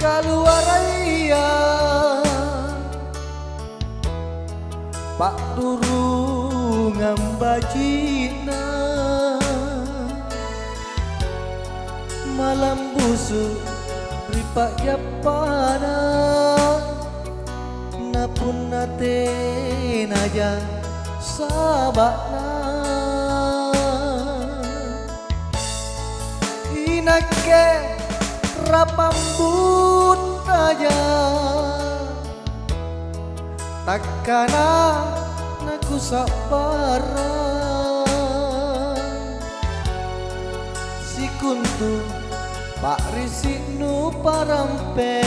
kaluaraya Pak Duru ngambajina malam busuk ripak japana napun nate naja sabakna inake rapambut aja takkana naku sabaran si kuntu Pak Risinu parampe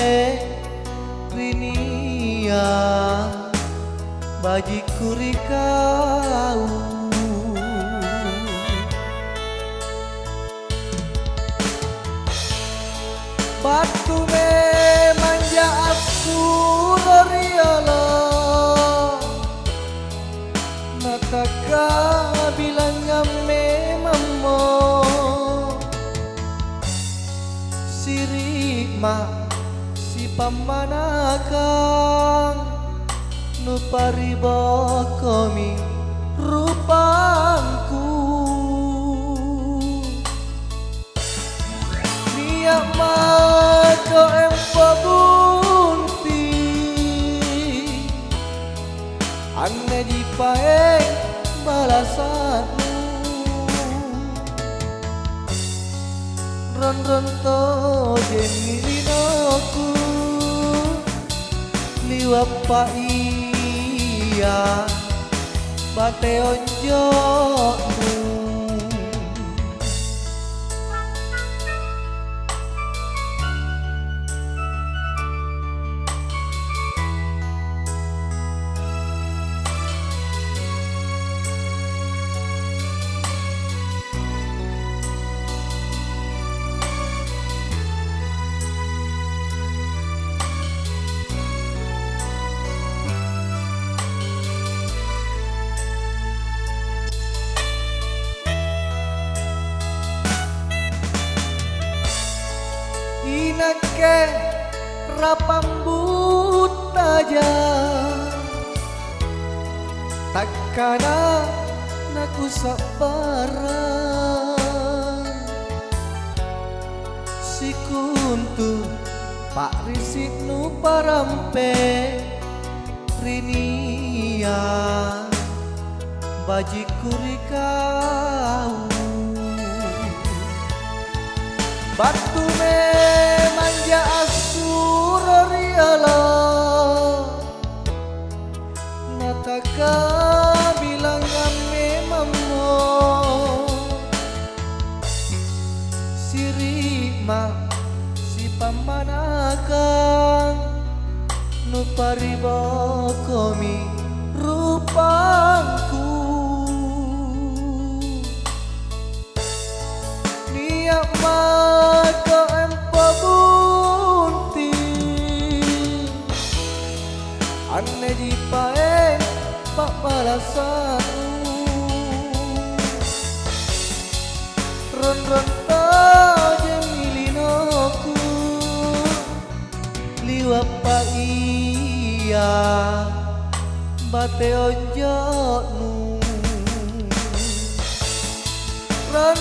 rinia baji kurikau batu me manja asuroriala nataka bilang ngame mamo sirikma si pamanakang nu paribokomi rupangku niat mako empo bunti ane dipae balasanmu ron to jenilinoku liwat pa iya bate onjokmu inake rapambut aja takkana naku sabaran si kuntu Pak Risinu parampe rinia baji kurikau batu me manja asuroriala nataka bilang ngame mamo sirikma si pamanakang nu paribokomi rupangku niat mako empo bunti ane dipae pak balasanmu ron to jemilinoku liwat pa iya bate onjokmu ron